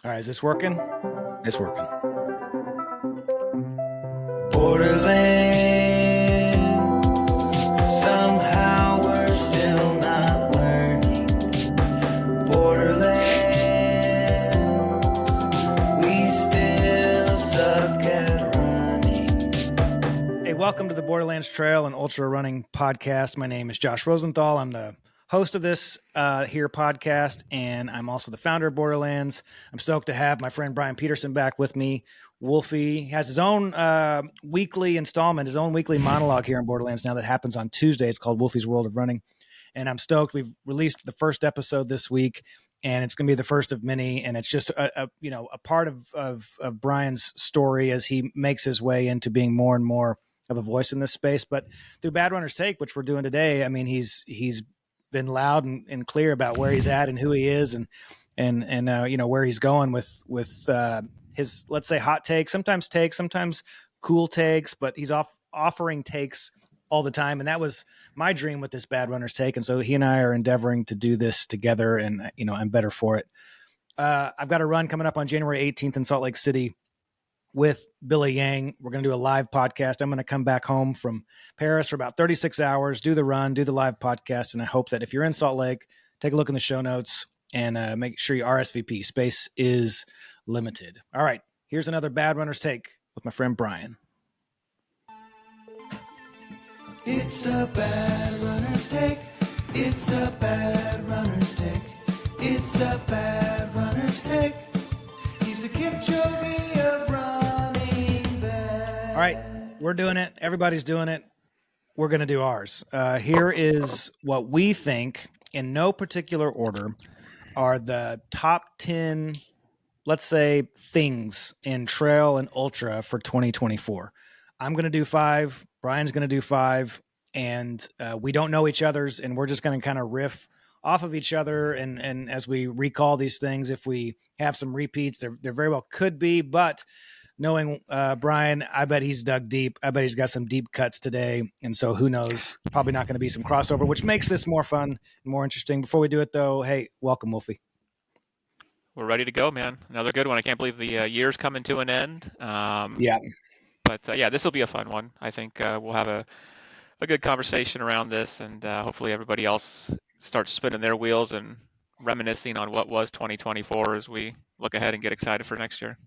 All right, is this working? It's working. Borderlands, somehow we're still not learning. Borderlands, we still suck at running. Hey, welcome to the Borderlands Trail and Ultra Running Podcast. My name is Josh Rosenthal. I'm the host of this here podcast, and I'm also the founder of Borderlands. I'm stoked to have my friend Brian Peterson back with me. Wolfie has his own weekly installment, his own weekly monologue here in Borderlands now that happens on Tuesday. It's called Wolfie's World of Running, and I'm stoked. We've released the first episode this week, and it's going to be the first of many. And it's just a part of Brian's story as he makes his way into being more and more of a voice in this space. But through Bad Runner's Take, which we're doing today, I mean, he's been loud and clear about where he's at and who he is, and where he's going with his, let's say, hot takes, sometimes cool takes, but he's offering takes all the time. And that was my dream with this Bad Runner's Take. And so he and I are endeavoring to do this together, and I'm better for it. I've got a run coming up on January 18th in Salt Lake City with Billy Yang. We're going to do a live podcast. I'm going to come back home from Paris for about 36 hours, do the run, do the live podcast. And I hope that if you're in Salt Lake, take a look in the show notes and make sure you RSVP. Space is limited. All right, here's another Bad Runner's Take with my friend Brian. It's a bad runner's take. It's a bad runner's take. It's a bad runner's take. He's the Kipchoge of running back. All right, we're doing it. Everybody's doing it. We're going to do ours. Here is what we think, in no particular order, are the top 10, let's say, things in trail and ultra for 2024. I'm going to do 5. Brian's going to do 5. And we don't know each other's, and we're just going to kind of riff off of each other. And as we recall these things, if we have some repeats, there very well could be. But knowing Brian, I bet he's dug deep. I bet he's got some deep cuts today. And so who knows? Probably not going to be some crossover, which makes this more fun and more interesting. Before we do it, though, hey, welcome, Wolfie. We're ready to go, man. Another good one. I can't believe the year's coming to an end. Yeah. But this will be a fun one. I think we'll have a good conversation around this, and hopefully everybody else starts spinning their wheels and reminiscing on what was 2024 as we look ahead and get excited for next year.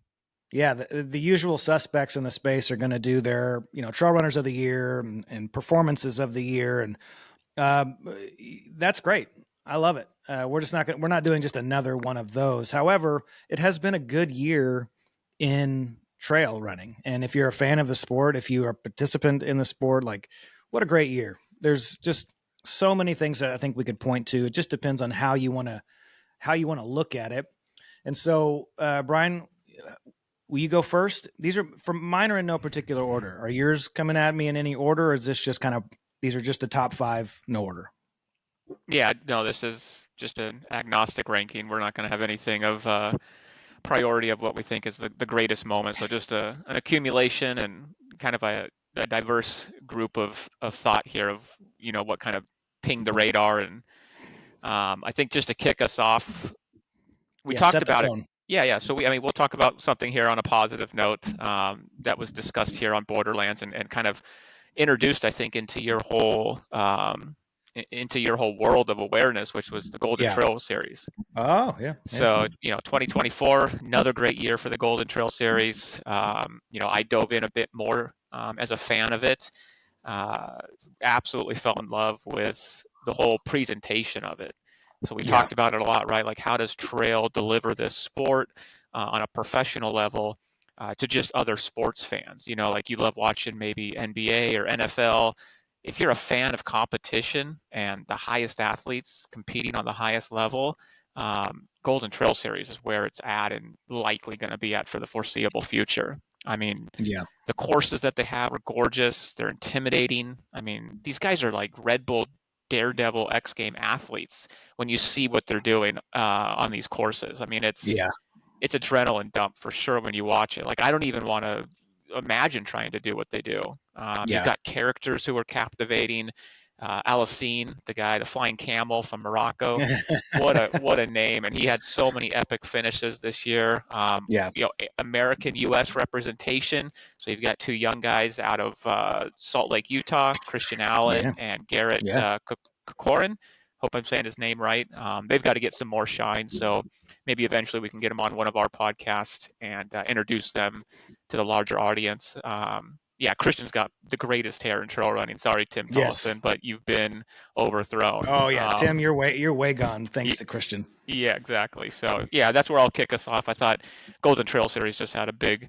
Yeah, the usual suspects in the space are going to do their, trail runners of the year and performances of the year, and that's great. I love it. We're not doing just another one of those. However, it has been a good year in trail running, and if you're a fan of the sport, if you are a participant in the sport, like, what a great year. There's just so many things that I think we could point to. It just depends on how you want to look at it. And so, Brian, will you go first? These are, from mine, are in no particular order. Are yours coming at me in any order, or is this just kind of, these are just the top 5, no order? Yeah, no, this is just an agnostic ranking. We're not going to have anything of priority of what we think is the greatest moment. So just an accumulation and kind of a diverse group of thought here of, what kind of pinged the radar. And I think just to kick us off, we talked about it. Yeah. So we'll talk about something here on a positive note that was discussed here on Borderlands and kind of introduced, I think, into your whole world of awareness, which was the Golden Trail Series. Oh, yeah. So, 2024, another great year for the Golden Trail Series. I dove in a bit more as a fan of it. Absolutely fell in love with the whole presentation of it. So we talked about it a lot, right? Like, how does trail deliver this sport on a professional level to just other sports fans? Like, you love watching maybe NBA or NFL. If you're a fan of competition and the highest athletes competing on the highest level, Golden Trail Series is where it's at and likely going to be at for the foreseeable future. I mean, the courses that they have are gorgeous. They're intimidating. I mean, these guys are like Red Bull Daredevil X Game athletes when you see what they're doing on these courses. I mean, it's adrenaline dump for sure when you watch it. Like, I don't even want to imagine trying to do what they do. You've got characters who are captivating. Alicine, the guy, the flying camel from Morocco. What a name! And he had so many epic finishes this year. Yeah. American U.S. representation. So you've got two young guys out of Salt Lake, Utah, Christian Allen Yeah. and Garrett Yeah. Kokorin. Hope I'm saying his name right. They've got to get some more shine. So maybe eventually we can get them on one of our podcasts and introduce them to the larger audience. Yeah, Christian's got the greatest hair in trail running. Sorry, Tim Yes. Tollefson, but you've been overthrown. Oh yeah, Tim, you're way gone thanks to Christian. Yeah, exactly. So yeah, that's where I'll kick us off. I thought Golden Trail Series just had a big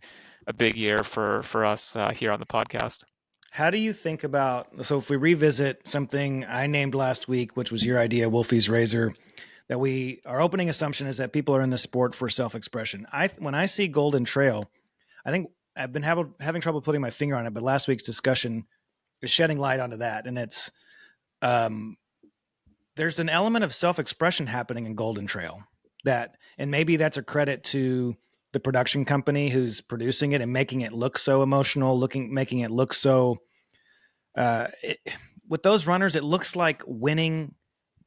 year for us here on the podcast. How do you think about, so if we revisit something I named last week, which was your idea, Wolfie's Razor, that our opening assumption is that people are in the sport for self-expression. When I see Golden Trail, I think I've been having trouble putting my finger on it, but last week's discussion is shedding light onto that, and it's um, there's an element of self-expression happening in Golden Trail and maybe that's a credit to the production company who's producing it and making it look so emotional, making it look so. Uh, it, with those runners, it looks like winning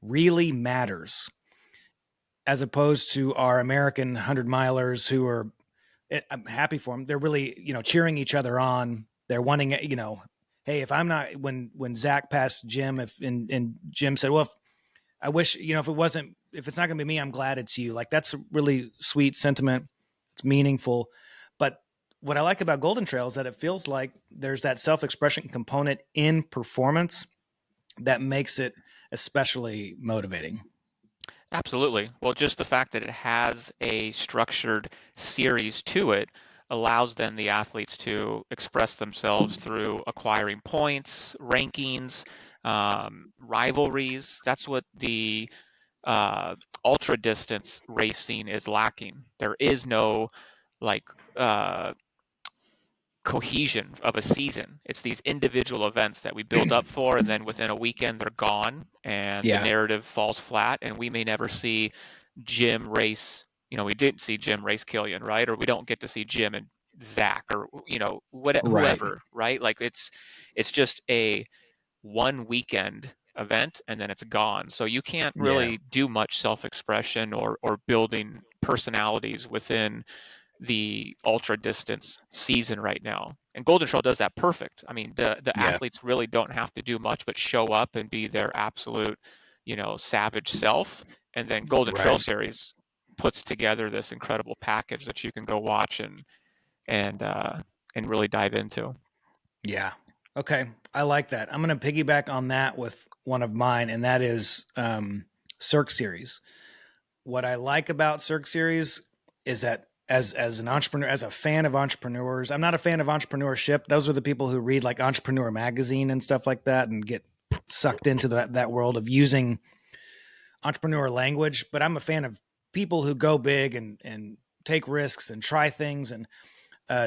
really matters, as opposed to our American 100 milers who are. I'm happy for them. They're really, cheering each other on. They're wanting, hey, if I'm not when Zach passed Jim, and Jim said, well, if I wish, if it's not going to be me, I'm glad it's you. Like, that's a really sweet sentiment. It's meaningful. But what I like about Golden Trail is that it feels like there's that self-expression component in performance that makes it especially motivating. Absolutely. Well, just the fact that it has a structured series to it allows then the athletes to express themselves through acquiring points, rankings, rivalries. That's what the ultra distance racing is lacking. There is no like uh, cohesion of a season. It's these individual events that we build up for, and then within a weekend they're gone, and the Yeah. narrative falls flat, and we may never see Jim race. We didn't see Jim race Killian, right? Or we don't get to see Jim and Zach, or Right. whoever, right? Like it's just a one weekend event and then it's gone. So you can't Yeah. really do much self-expression or building personalities within the ultra distance season right now. And Golden Trail does that perfect. I mean, the Yeah. athletes really don't have to do much but show up and be their absolute, savage self. And then Golden Trail Right. Series puts together this incredible package that you can go watch and uh, and really dive into. Yeah. Okay. I like that. I'm going to piggyback on that with one of mine, and that is Cirque Series. What I like about Cirque Series is that as an entrepreneur, as a fan of entrepreneurs, I'm not a fan of entrepreneurship. Those are the people who read like Entrepreneur Magazine and stuff like that and get sucked into that world of using entrepreneur language. But I'm a fan of people who go big and take risks and try things. And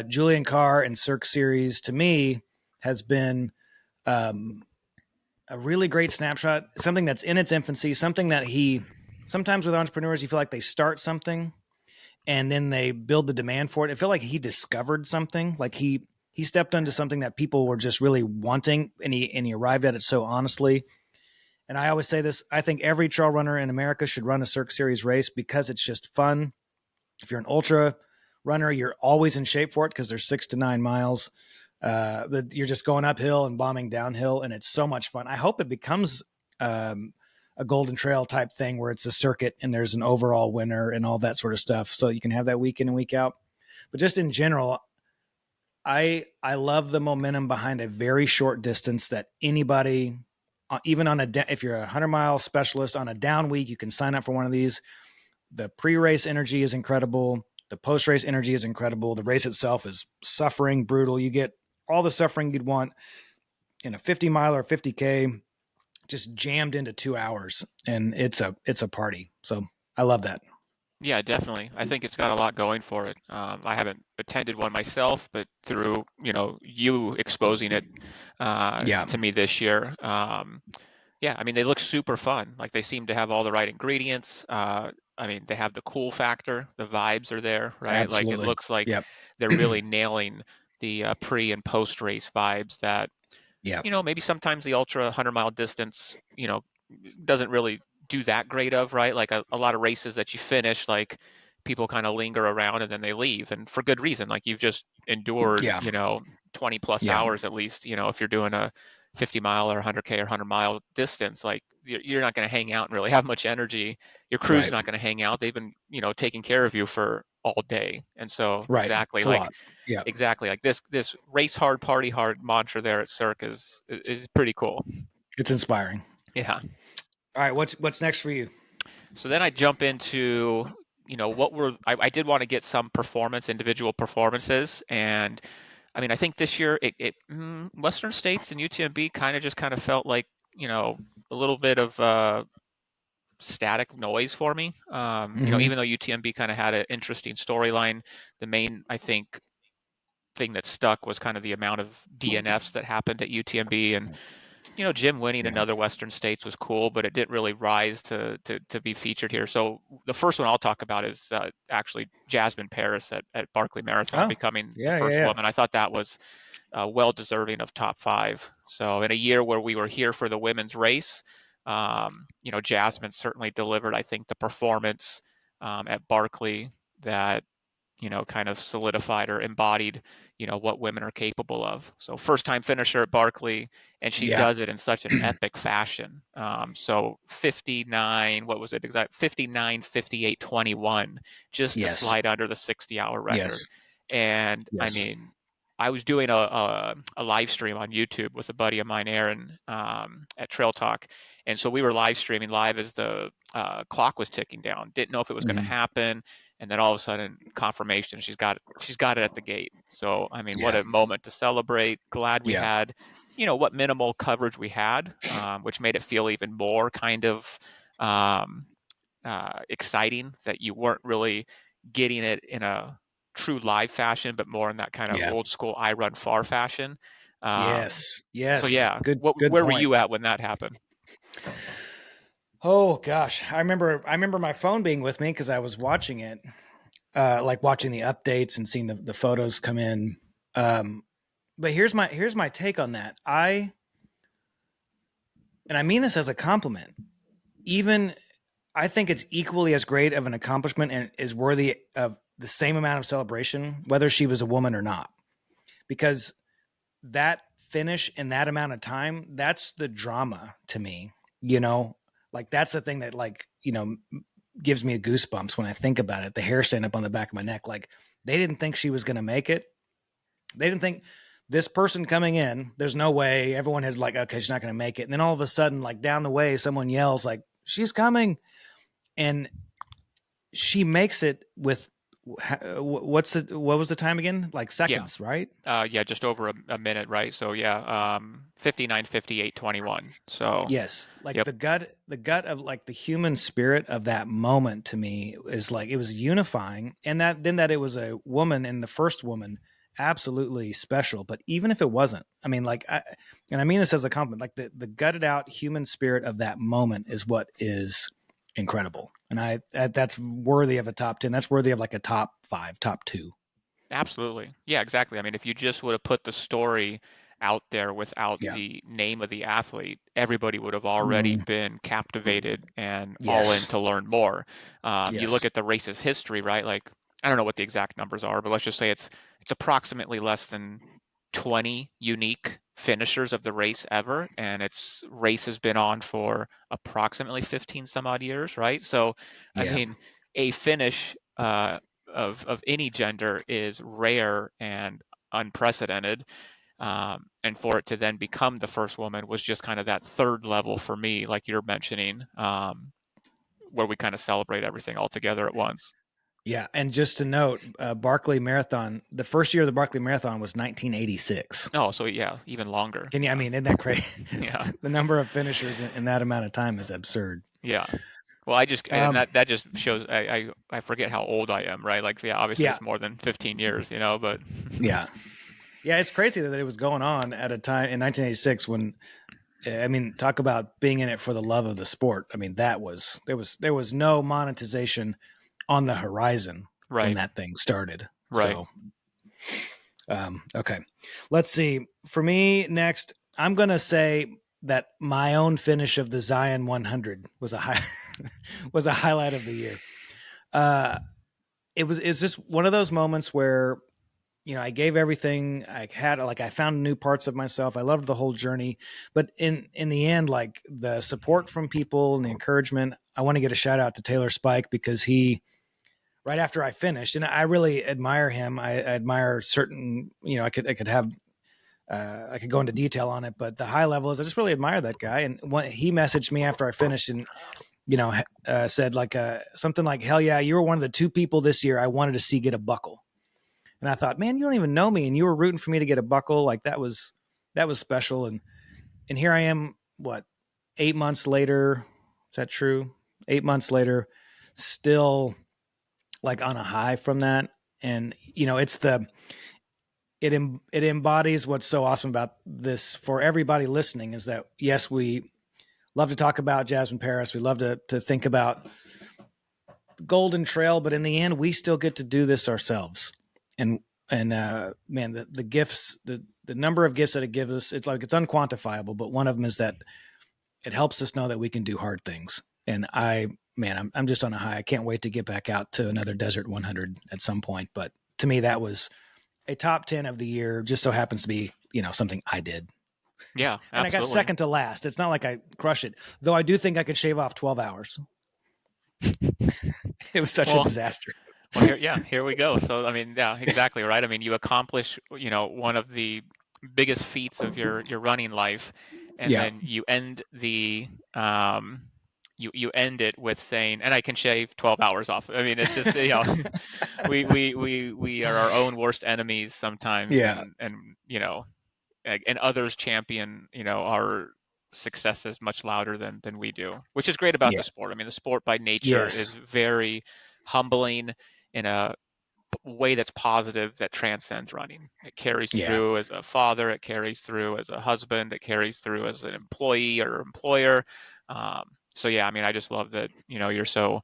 Julian Carr and Cirque Series to me has been um, a really great snapshot, something that's in its infancy, something that sometimes with entrepreneurs, you feel like they start something and then they build the demand for it. I feel like he discovered something, like he stepped into something that people were just really wanting, and he arrived at it so honestly. And I always say this, I think every trail runner in America should run a Cirque Series race because it's just fun. If you're an ultra runner, you're always in shape for it because there's 6 to 9 miles. But you're just going uphill and bombing downhill, and it's so much fun. I hope it becomes a Golden Trail type thing where it's a circuit and there's an overall winner and all that sort of stuff, so you can have that week in and week out. But just in general, I love the momentum behind a very short distance that anybody, even on if you're a 100-mile specialist on a down week, you can sign up for one of these. The pre-race energy is incredible. The post-race energy is incredible. The race itself is suffering, brutal. You get all the suffering you'd want in a 50 mile or 50K, just jammed into 2 hours, and it's a party. So I love that. Yeah, definitely. I think it's got a lot going for it. I haven't attended one myself, but through you exposing it Yeah, to me this year, yeah, I mean they look super fun. Like they seem to have all the right ingredients. I mean they have the cool factor. The vibes are there, right? Like it absolutely. looks like Yep. they're really nailing the pre and post race vibes that Yeah. Maybe sometimes the ultra 100-mile distance, doesn't really do that great of, right? Like a lot of races that you finish, like people kind of linger around and then they leave, and for good reason. Like you've just endured, Yeah. 20 plus Yeah. hours at least, if you're doing a 50-mile or 100K or 100-mile distance, like you're not going to hang out and really have much energy. Your crew's Right. not going to hang out. They've been, taking care of you for all day. And so Right. It's a lot. Yeah. exactly like this race hard, party hard mantra there at Cirque is pretty cool. It's inspiring. Yeah. All right. What's next for you? So then I jump into, I did want to get some individual performances. And I mean, I think this year Western States and UTMB kind of felt like, a little bit of static noise for me. Mm-hmm. Even though UTMB kind of had an interesting storyline, the main, I think, thing that stuck was kind of the amount of DNFs that happened at UTMB. And Jim winning Yeah. another Western States was cool, but it didn't really rise to be featured here. So the first one I'll talk about is actually Jasmin Paris at Barkley Marathon Oh. becoming the Yeah. Yeah. first Yeah. woman. I thought that was well deserving of top 5. So in a year where we were here for the women's race, Jasmin certainly delivered, I think, the performance at Barkley that kind of solidified or embodied, what women are capable of. So first time finisher at Barkley, and she Yeah. does it in such an epic fashion. So 59, what was it exactly? 59, 58, 21, just to Yes. slide under the 60-hour record. Yes. And I Yes. mean, I was doing a live stream on YouTube with a buddy of mine, Aaron, at Trail Talk. And so we were live streaming live as the clock was ticking down. Didn't know if it was going to Mm-hmm. happen, and then all of a sudden confirmation, she's got it at the gate. So I mean, what Yeah. a moment to celebrate. Glad we Yeah. had what minimal coverage we had, which made it feel even more kind of um, exciting that you weren't really getting it in a true live fashion, but more in that kind of Yeah. old school I run far fashion. um, Yes. so Yes. yeah, Good where were point. you at when that happened? Oh gosh, I remember my phone being with me because I was watching it, like watching the updates and seeing the photos come in. But here's my take on that. I mean this as a compliment. Even I think it's equally as great of an accomplishment and is worthy of the same amount of celebration, whether she was a woman or not, because that finish in that amount of time, that's the drama to me. You know, like that's the thing that gives me goosebumps when I think about it. The hair stand up on the back of my neck. Like they didn't think she was going to make it. They didn't think this person coming in. There's no way. Everyone had like, okay, she's not going to make it. And then all of a sudden, like down the way, someone yells like, she's coming, and she makes it with what was the time again? Like Yeah. seconds, right? Yeah, just over a minute, right? So yeah, 59, 58, 21. So Yes, like yep. the gut of like the human spirit of that moment to me is like it was unifying, and that it was a woman and the first woman, absolutely special. But even if it wasn't, I mean, and I mean this as a compliment, like the gutted out human spirit of that moment is what is incredible, and that's worthy of a top 10. That's worthy of like a top 5, top 2. Absolutely. Yeah, exactly. I mean, if you just would have put the story out there without Yeah. the name of the athlete, everybody would have already Mm, been captivated and all in yes. to learn more. You look Yes. at the race's history, right? Like, I don't know what the exact numbers are, but let's just say it's approximately less than 20 unique finishers of the race ever, and its race has been on for approximately 15 some odd years, right? So, I Yeah. mean, a finish of any gender is rare and unprecedented. And for it to then become the first woman was just kind of that third level for me, like you're mentioning, where we kind of celebrate everything all together at once. Yeah, and just to note, Barkley Marathon, the first year of the Barkley Marathon was 1986. Oh, so yeah, even longer. Can you? I Yeah. mean, isn't that crazy? Yeah. The number of finishers in that amount of time is absurd. Yeah. Well, and Um, that just shows I forget how old I am, right? Like, yeah, obviously yeah, it's more than 15 years, but yeah, yeah. It's crazy that it was going on at a time in 1986 when, I mean, talk about being in it for the love of the sport. I mean, there was no monetization on the horizon when right, that thing started. right. So, okay, let's see. For me next, I'm gonna say that my own finish of the Zion 100 was a high was a highlight of the year. Uh, it's just one of those moments where I gave everything I had. Like I found new parts of myself. I loved the whole journey, but in the end, like the support from people and the encouragement. I want to get a shout out to Taylor Spike because he right after I finished, and I really admire him. I admire certain, I could have I could go into detail on it, but the high level is I just really admire that guy. And when he messaged me after I finished and said like something like, "Hell yeah, you were one of the two people this year I wanted to see get a buckle." And I thought, man, you don't even know me, and you were rooting for me to get a buckle. Like that was special. And here I am. What 8 months later? Is that true? 8 months later, still like on a high from that. And it's it embodies what's so awesome about this for everybody listening is that yes, we love to talk about Jasmin Paris. We love to think about Golden Trail, but in the end, we still get to do this ourselves. And man, the gifts, the number of gifts that it gives us, it's unquantifiable. But one of them is that it helps us know that we can do hard things. And I'm just on a high. I can't wait to get back out to another Desert 100 at some point. But to me, that was a top 10 of the year. Just so happens to be, something I did. Yeah, And I got absolutely. second to last. It's not like I crushed it, though. I do think I could shave off 12 hours. It was such a Well, disaster. well, here we go. So, I mean, yeah, exactly right. I mean, you accomplish, one of the biggest feats of your running life, and Yeah. then um, you end it with saying, "And I can shave 12 hours off." I mean, it's just, we are our own worst enemies sometimes, Yeah. and others champion, our successes much louder than we do, which is great about Yeah. the sport. I mean, the sport by nature is Yes. very humbling in a way that's positive that transcends running. It carries Yeah. through as a father, it carries through as a husband, it carries through as an employee or employer. So yeah, I mean, I just love that, you're so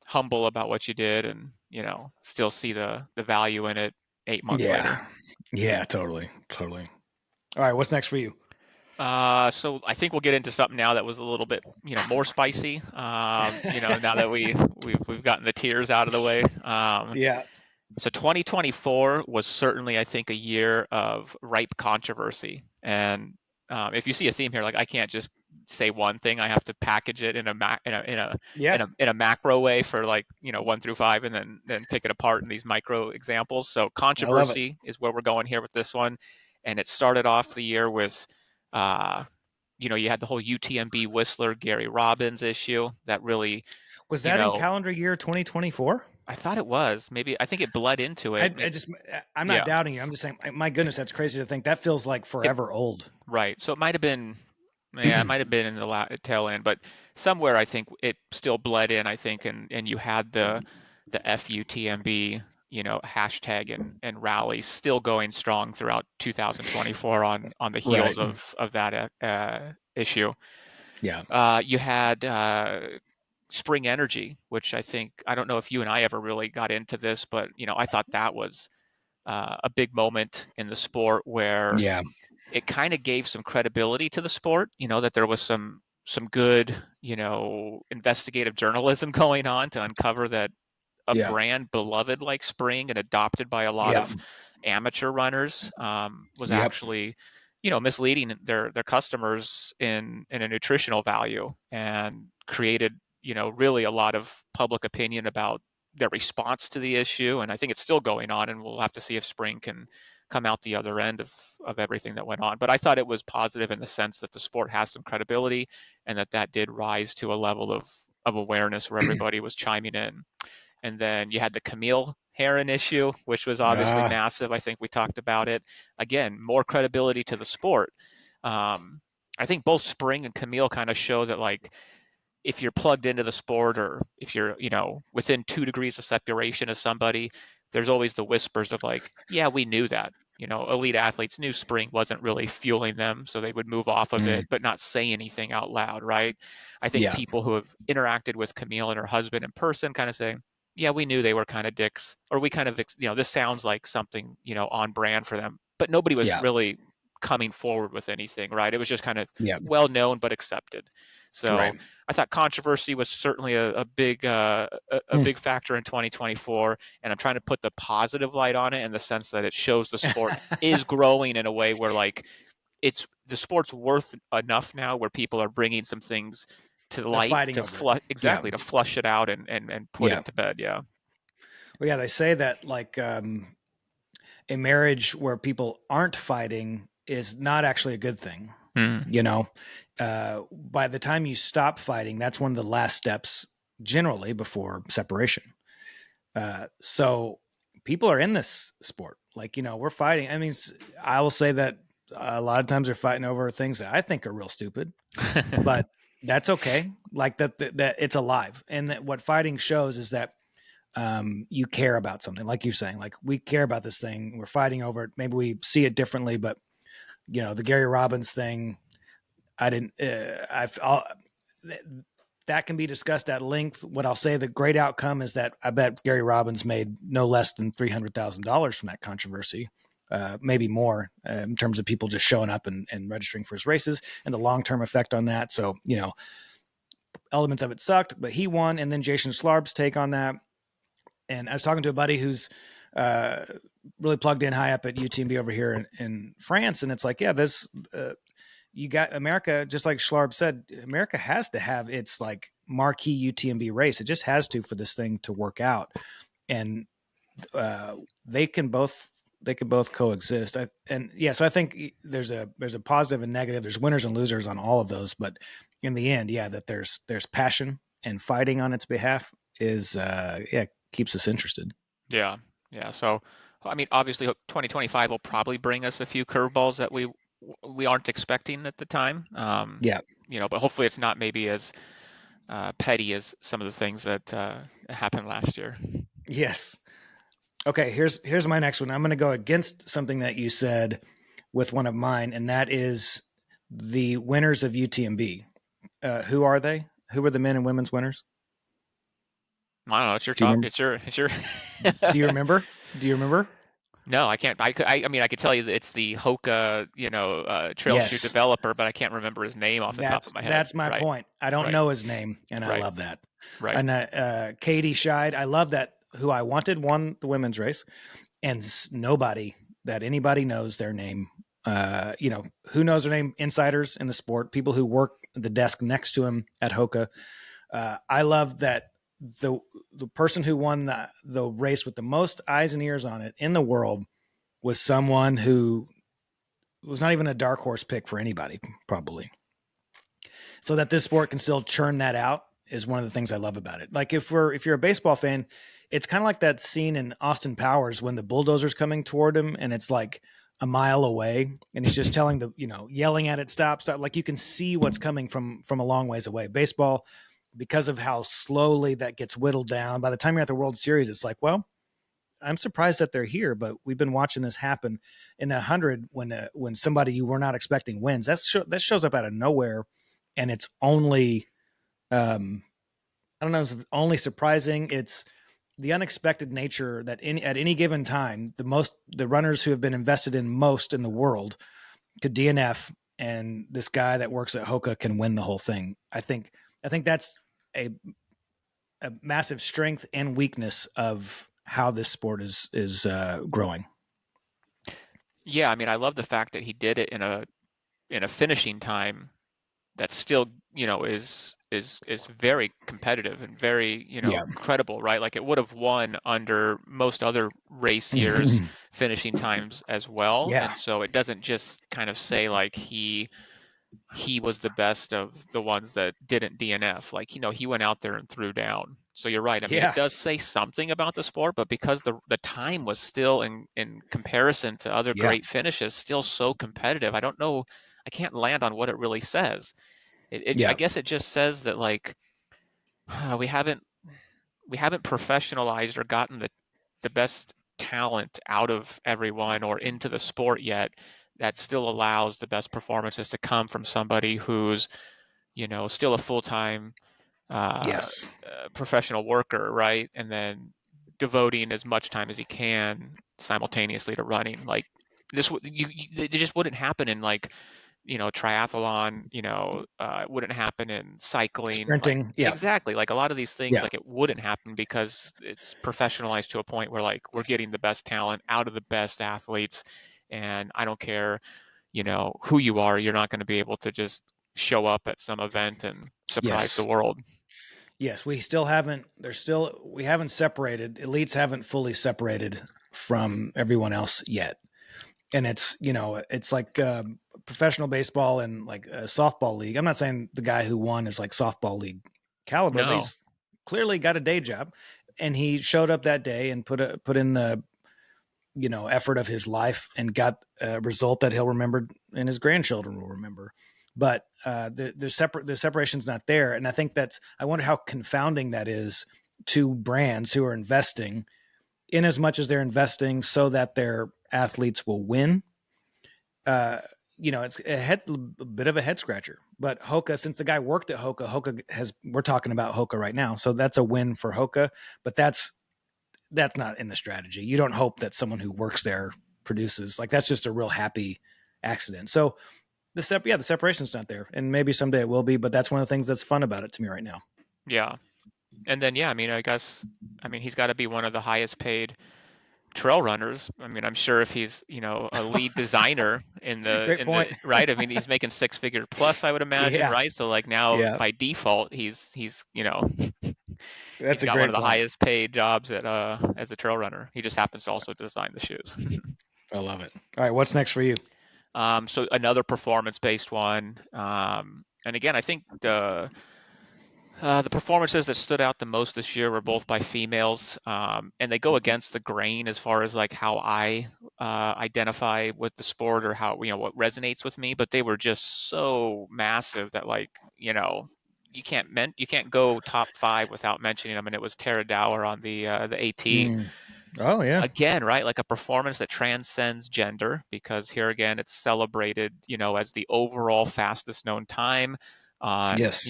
humble about what you did and, still see the value in it 8 months later. Yeah. Yeah. Totally. Totally. All right. What's next for you? So I think we'll get into something now that was a little bit, more spicy. Now that we've gotten the tears out of the way. Yeah. So 2024 was certainly, I think, a year of ripe controversy. And if you see a theme here, like I can't just say one thing. I have to package it in a Yeah. in a macro way for like 1 through 5, and then pick it apart in these micro examples. So I love it. controversy is where we're going here with this one. And it started off the year with, uh, you had the whole UTMB Whistler Gary Robbins issue that really, Was you that in know, calendar year 2024? I thought it was maybe I think it bled into it. I just, I'm not Yeah. doubting you. I'm just saying, my goodness, that's crazy to think. That feels like It forever old. right. So it might have been, yeah, it might have been in the tail end, but somewhere I think it still bled in. I think, and you had the FUTMB, hashtag and rally still going strong throughout 2024 on the Right. heels of that issue. Yeah. You had Spring Energy, which I don't know if you and I ever really got into this, but I thought that was a big moment in the sport where Yeah. it kind of gave some credibility to the sport, that there was some good, investigative journalism going on to uncover that a Yeah. brand beloved like Spring and adopted by a lot Yeah. of amateur runners was Yep. actually, misleading their customers in a nutritional value and created, really a lot of public opinion about their response to the issue. And I think it's still going on, and we'll have to see if Spring can come out the other end of everything that went on. But I thought it was positive in the sense that the sport has some credibility and that did rise to a level of awareness where everybody was chiming in. And then you had the Camille Herron issue, which was obviously Ah. massive. I think we talked about it. Again, more credibility to the sport. Um, I think both Spring and Camille kind of show that, like, if you're plugged into the sport or if you're, within 2 degrees of separation of somebody, there's always the whispers of like, yeah, we knew that. Elite athletes knew Spring wasn't really fueling them, so they would move off of Mm. it, but not say anything out loud, right? I think Yeah. people who have interacted with Camille and her husband in person kind of say, yeah, we knew they were kind of dicks, or we kind of, this sounds like something, on brand for them. But nobody was Yeah. really coming forward with anything, right? It was just kind of Yeah. well known but accepted. So Right. I thought controversy was certainly a big a Mm. big factor in 2024, and I'm trying to put the positive light on it in the sense that it shows the sport is growing in a way where like it's the sport's worth enough now where people are bringing some things to They're light fighting to over it. Yeah. to flush it out and put Yeah. it to bed. Yeah. Well, yeah, they say that like a marriage where people aren't fighting is not actually a good thing. Mm. You know, by the time you stop fighting, that's one of the last steps generally before separation. So people are in this sport. Like, we're fighting. I mean, I will say that a lot of times they're fighting over things that I think are real stupid, but that's okay. Like that it's alive. And that what fighting shows is that you care about something, like you're saying, like we care about this thing. We're fighting over it. Maybe we see it differently, but the Gary Robbins thing, I didn't, that can be discussed at length. What I'll say, the great outcome is that I bet Gary Robbins made no less than $300,000 from that controversy. Maybe more in terms of people just showing up and registering for his races and the long-term effect on that. So, elements of it sucked, but he won. And then Jason Slarb's take on that. And I was talking to a buddy who's really plugged in high up at UTMB over here in France. And it's like, yeah, this, you got America, just like Schlarb said, America has to have its like marquee UTMB race. It just has to for this thing to work out. And they can both coexist. So I think there's a positive and negative. There's winners and losers on all of those, but in the end, yeah, that there's passion and fighting on its behalf is keeps us interested. Yeah. Yeah. So, I mean, obviously 2025 will probably bring us a few curveballs that we aren't expecting at the time. Yeah. But hopefully it's not maybe as petty as some of the things that happened last year. Yes. Okay, here's my next one. I'm going to go against something that you said with one of mine, and that is the winners of UTMB. Who are they? Who were the men and women's winners? I don't know. It's your Do you top. remember? It's your. Do you remember? Do you remember? No, I can't. I mean, I could tell you that it's the Hoka, trail shoe Yes. developer, but I can't remember his name off the top of my head. That's my Right. point. I don't Right. know his name, and I Right. love that. Right. And Katie Scheid, I love that. Who I wanted won the women's race, and nobody that anybody knows their name. Who knows their name? Insiders in the sport, people who work the desk next to him at Hoka. I love that the person who won the race with the most eyes and ears on it in the world was someone who was not even a dark horse pick for anybody, probably. So that this sport can still churn that out is one of the things I love about it. Like if you're a baseball fan, it's kind of like that scene in Austin Powers when the bulldozer's coming toward him and it's like a mile away and he's just telling yelling at it, stop. Like you can see what's coming from a long ways away. Baseball, because of how slowly that gets whittled down, by the time you're at the World Series, it's like, well, I'm surprised that they're here, but we've been watching this happen in 100 when somebody you were not expecting wins. That shows up out of nowhere, and it's only I don't know, it's only surprising. It's the unexpected nature that at any given time, the runners who have been invested in most in the world could DNF, and this guy that works at Hoka can win the whole thing. I think that's a massive strength and weakness of how this sport is growing. Yeah, I mean, I love the fact that he did it in a finishing time that still, is very competitive and very, Yeah. credible, right? Like it would have won under most other race years finishing times as well. Yeah. And so it doesn't just kind of say like he was the best of the ones that didn't DNF. Like, he went out there and threw down. So you're right. I mean, it Yeah. does say something about the sport, but because the time was still in comparison to other Yeah. great finishes, still so competitive, I don't know. I can't land on what it really says. I Yeah. guess it just says that like we haven't professionalized or gotten the best talent out of everyone or into the sport yet that still allows the best performances to come from somebody who's still a full-time Yes. professional worker, right? And then devoting as much time as he can simultaneously to running. Like It just wouldn't happen in like, triathlon, it wouldn't happen in cycling. Like, Sprinting. Yeah. exactly. Like a lot of these things, Yeah. like it wouldn't happen because it's professionalized to a point where like we're getting the best talent out of the best athletes. And I don't care, who you are, you're not going to be able to just show up at some event and surprise the Yes. world. Yes. We haven't separated. Elites haven't fully separated from everyone else yet. And it's like professional baseball and like a softball league. I'm not saying the guy who won is like softball league caliber, but No. he's clearly got a day job, and he showed up that day and put in the effort of his life and got a result that he'll remember and his grandchildren will remember. But the separation's not there, and I think I wonder how confounding that is to brands who are investing in as much as they're investing so that their athletes will win. It's a bit of a head scratcher. But Hoka, since the guy worked at Hoka, we're talking about Hoka right now, so that's a win for Hoka. But that's not in the strategy. You don't hope that someone who works there produces. Like, that's just a real happy accident. So the separation's not there, and maybe someday it will be. But that's one of the things that's fun about it to me right now. Yeah. And then, yeah, I mean, he's got to be one of the highest paid trail runners. I mean, I'm sure if he's, a lead designer Great point. right. I mean, he's making six-figure plus, I would imagine, Yeah, right? So like now yeah, by default, he's he's that's a got one of great the point. highest paid jobs as a trail runner. He just happens to also design the shoes. I love it. All right, what's next for you? So another performance-based one. And again, I think the performances that stood out the most this year were both by females, and they go against the grain as far as like how I identify with the sport or how what resonates with me. But they were just so massive that like you can't go top five without mentioning them. And it was Tara Dower on the AT. Mm. Oh yeah. Again, right, like a performance that transcends gender, because here again it's celebrated, as the overall fastest known time on, Yes.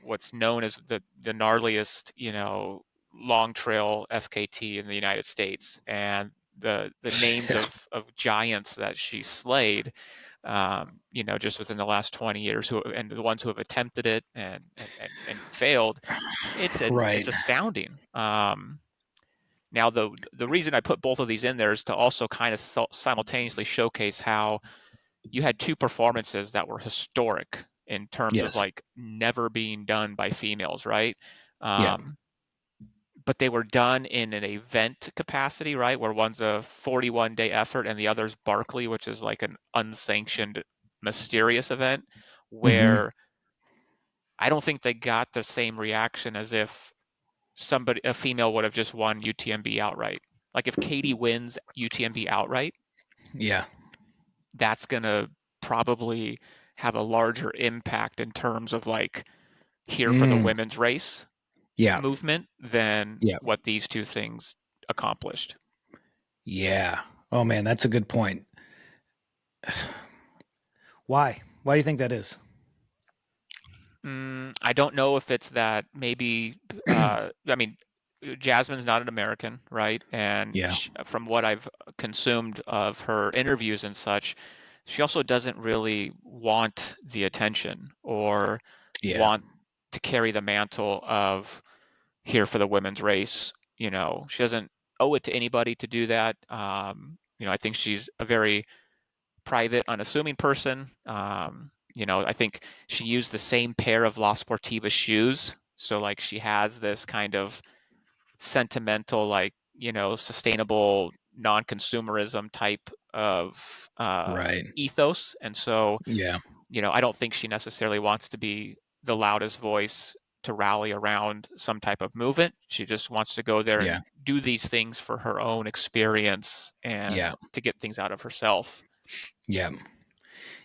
what's known as the gnarliest, long trail FKT in the United States, and the names Yeah. of giants that she slayed, just within the last 20 years, and the ones who have attempted it and failed. It's Right. astounding. Now, the reason I put both of these in there is to also kind of simultaneously showcase how you had two performances that were historic in terms of Yes. like never being done by females, right? Yeah. Um, but they were done in an event capacity, right? Where one's a 41-day effort and the other's Barkley, which is like an unsanctioned, mysterious event, Mm-hmm. where I don't think they got the same reaction as if a female would have just won UTMB outright. Like if Katie wins UTMB outright, Yeah. that's gonna probably have a larger impact in terms of like here for the Mm. women's race Yeah. movement than Yeah. what these two things accomplished. Yeah. Oh man, that's a good point. Why? Why do you think that is? I don't know if it's that maybe. I mean, Jasmine's not an American, right? And Yeah. from what I've consumed of her interviews and such, she also doesn't really want the attention or Yeah. want to carry the mantle of here for the women's race. She doesn't owe it to anybody to do that. I think she's a very private, unassuming person. I think she used the same pair of La Sportiva shoes. So like she has this kind of sentimental, like, sustainable non-consumerism type of Right. ethos. And so, Yeah. I don't think she necessarily wants to be the loudest voice to rally around some type of movement. She just wants to go there and Yeah. do these things for her own experience and Yeah. to get things out of herself. Yeah.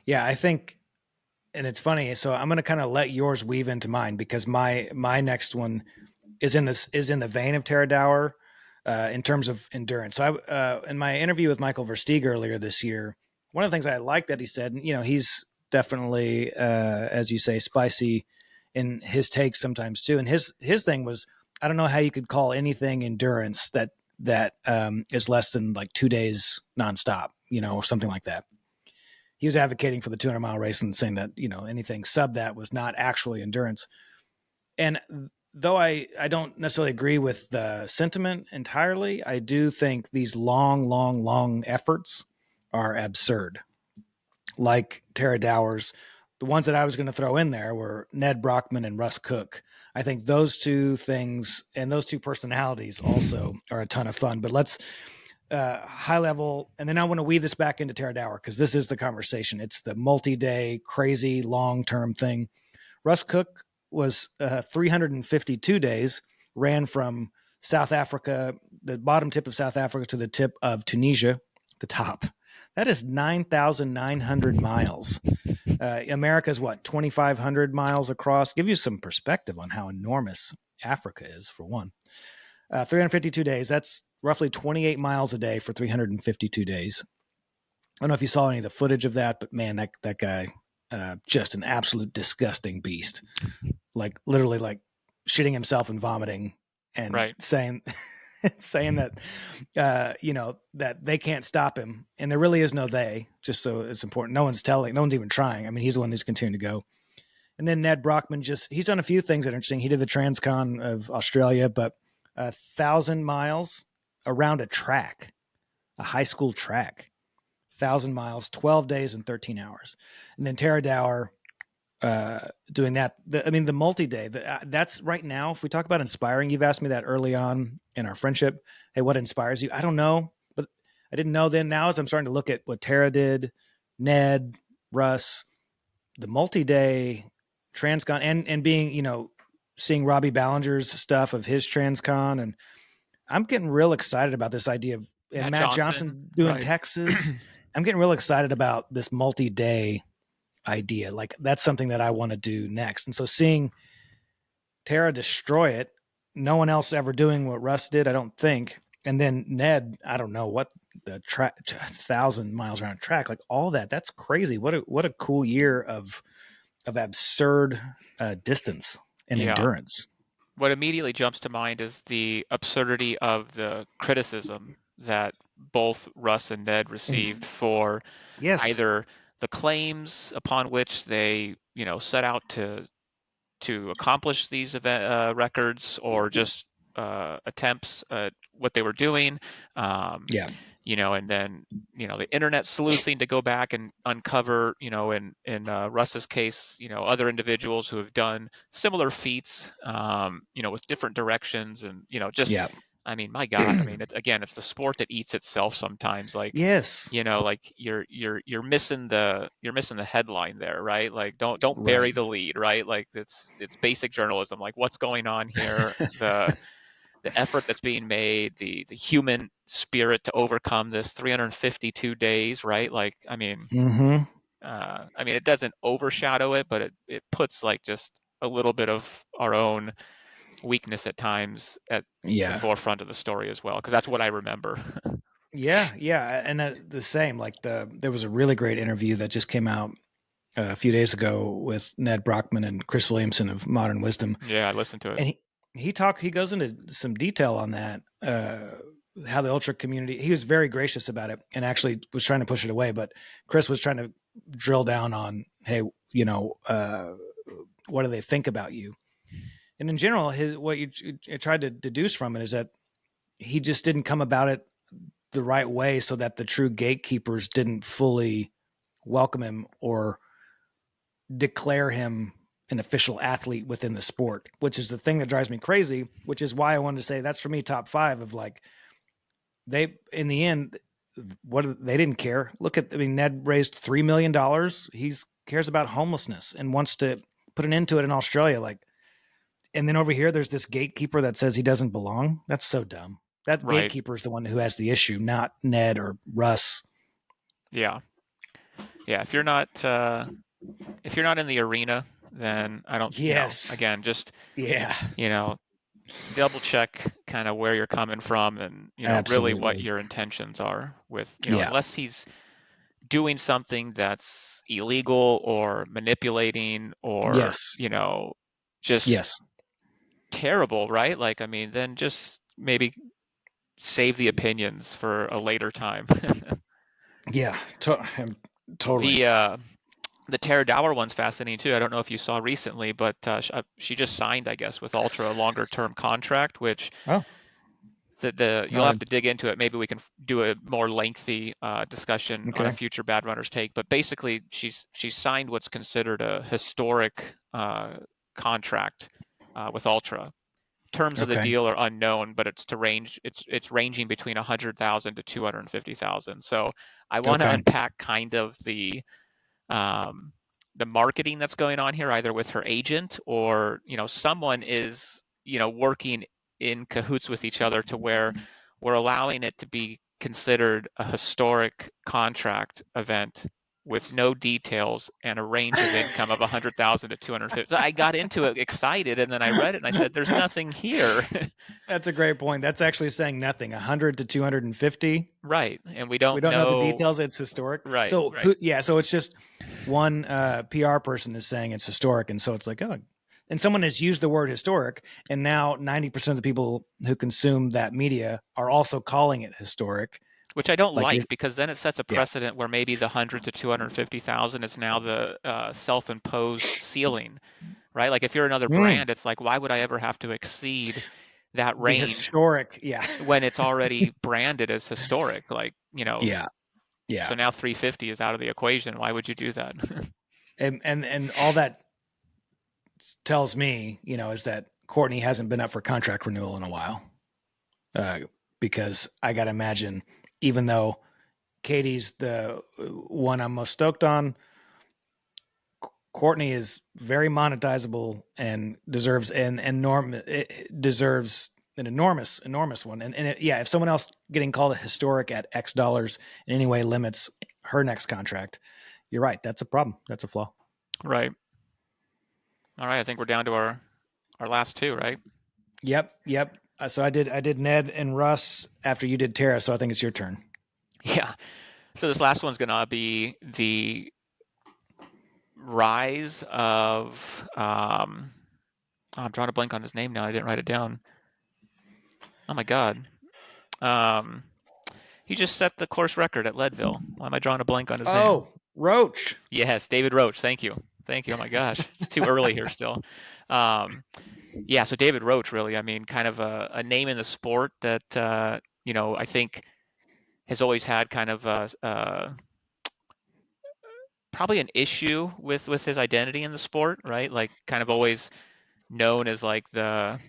Yeah. I think, and it's funny. So I'm going to kind of let yours weave into mine because my next one is in the vein of Tara Dower in terms of endurance. So in my interview with Michael Versteeg earlier this year, one of the things I liked that he said, he's definitely, as you say, spicy in his takes sometimes too. And his thing was, I don't know how you could call anything endurance that is less than like 2 days nonstop. or something like that. He was advocating for the 200-mile race and saying that, anything sub that was not actually endurance. And though I don't necessarily agree with the sentiment entirely, I do think these long efforts are absurd. Like Tara Dowers, the ones that I was going to throw in there were Ned Brockman and Russ Cook. I think those two things and those two personalities also are a ton of fun. But let's high level, and then I want to weave this back into Tara Dower because this is the conversation. It's the multi-day, crazy, long-term thing. Russ Cook was 352 days, ran from South Africa, the bottom tip of South Africa to the tip of Tunisia, the top. That is 9,900 miles. America's what, 2,500 miles across? Give you some perspective on how enormous Africa is, for one. 352 days, that's roughly 28 miles a day for 352 days. I don't know if you saw any of the footage of that, but man, that guy, just an absolute disgusting beast. Like literally like shitting himself and vomiting and Right. saying that, that they can't stop him. And there really is no they, just so it's important. No one's even trying. I mean, he's the one who's continuing to go. And then Ned Brockman he's done a few things that are interesting. He did the Transcon of Australia, but 1,000 miles around a track, a high school track, 1,000 miles, 12 days and 13 hours. And then Tara Dower doing that. The multi-day, that's right now, if we talk about inspiring, you've asked me that early on in our friendship. Hey, what inspires you? I don't know, but I didn't know then. Now as I'm starting to look at what Tara did, Ned, Russ, the multi-day Transcon and being, seeing Robbie Ballinger's stuff of his Transcon. And I'm getting real excited about this idea of Matt Johnson doing right. Texas. I'm getting real excited about this multi-day idea. Like that's something that I want to do next. And so seeing Tara destroy it, no one else ever doing what Russ did, I don't think. And then Ned, I don't know what the 1,000 miles around track, like all that. That's crazy. What a cool year of absurd distance and endurance. What immediately jumps to mind is the absurdity of the criticism that both Russ and Ned received for either the claims upon which they, set out to accomplish these event records or just attempts at what they were doing. And then the internet sleuthing to go back and uncover, in Russ's case, other individuals who have done similar feats, with different directions and I mean, my God, I mean, it's the sport that eats itself sometimes. Like, yes, like you're missing the headline there, right? Like, don't bury the lead, right? Like it's basic journalism. Like, what's going on here? The effort that's being made, the human spirit to overcome this 352 days, right? Like, I mean, it doesn't overshadow it, but it puts like just a little bit of our own weakness at times at the forefront of the story as well, because that's what I remember. Yeah, and the same. Like there was a really great interview that just came out a few days ago with Ned Brockman and Chris Williamson of Modern Wisdom. Yeah, I listened to it. And he goes into some detail on that, how the ultra community, he was very gracious about it and actually was trying to push it away. But Chris was trying to drill down on, hey, what do they think about you? And in general, what you tried to deduce from it is that he just didn't come about it the right way so that the true gatekeepers didn't fully welcome him or declare him an official athlete within the sport, which is the thing that drives me crazy, which is why I wanted to say that's for me top 5 of like, they, in the end, they didn't care. Ned raised $3 million. He cares about homelessness and wants to put an end to it in Australia. Like, and then over here, there's this gatekeeper that says he doesn't belong. That's so dumb. That gatekeeper is the one who has the issue, not Ned or Russ. Yeah. If you're not in the arena, then I don't. Yes. Again, just double check kind of where you're coming from and really what your intentions are with unless he's doing something that's illegal or manipulating or just terrible, right? Like, I mean, then just maybe save the opinions for a later time. Yeah, totally. The Tara Dower one's fascinating too. I don't know if you saw recently, but she just signed, I guess, with Ultra a longer term contract, which Oh, the you'll no, have to dig into it. Maybe we can do a more lengthy discussion on a okay, future Bad Runners Take. But basically, she's signed what's considered a historic contract with Ultra. Terms of the okay, deal are unknown, but it's ranging between 100,000 to 250,000. So I want to okay. unpack kind of um, the marketing that's going on here, either with her agent or someone is working in cahoots with each other to where we're allowing it to be considered a historic contract event with no details and a range of income of 100,000 to 250. So I got into it excited, and then I read it and I said, "There's nothing here." That's a great point. That's actually saying nothing. 100 to 250. Right, and we We don't don't know the know. details. It's historic. Right, So right. yeah, so it's just one PR person is saying it's historic, and so it's like, oh, and someone has used the word historic, and now 90% of the people who consume that media are also calling it historic. Which I don't Like, like, because then it sets a yeah, precedent where maybe the 100 to 250,000 is now the self-imposed ceiling, right? Like if you're another mm, brand, it's like, why would I ever have to exceed that the range historic. Yeah, when it's already branded as historic? Like, yeah, yeah, so now 350 is out of the equation. Why would you do that? and all that tells me, is that Courtney hasn't been up for contract renewal in a while. Uh, because I got to imagine, even though Katie's the one I'm most stoked on, Courtney is very monetizable and deserves an enormous one. And yeah, if someone else getting called a historic at X dollars in any way limits her next contract, you're right. That's a problem. That's a flaw. Right. All right. I think we're down to our last two, right? Yep. So I did Ned and Russ after you did Tara. So I think it's your turn. Yeah. So this last one's gonna be the rise of oh, I'm drawing a blank on his name now. I didn't write it down. Oh my God. Um, he just set the course record at Leadville. Why am I drawing a blank on his name? Oh, Roach. Yes, David Roach. Thank you. Thank you. Oh my gosh, it's too early here still. Um, yeah, so David Roach, really, I mean, kind of a name in the sport that, I think has always had kind of probably an issue with his identity in the sport, right? Like, kind of always known as like the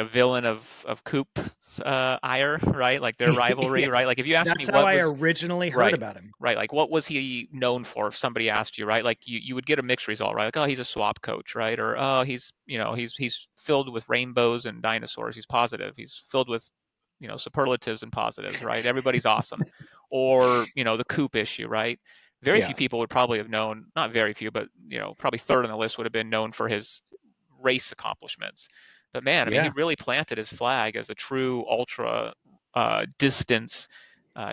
villain of Coop's ire, right? Like their rivalry, right? Yes, Like if you asked me that's how what I was originally heard right, about him. right, like what was he known for? If somebody asked you, right? Like you would get a mixed result, right? Like, oh, he's a swap coach, right? Or oh, he's filled with rainbows and dinosaurs. He's positive. He's filled with superlatives and positives, right? Everybody's awesome. Or the Coop issue, right? Very few Yeah, people would probably have known, not very few, but probably third on the list would have been known for his race accomplishments. But man, I mean, he yeah. really planted his flag as a true ultra distance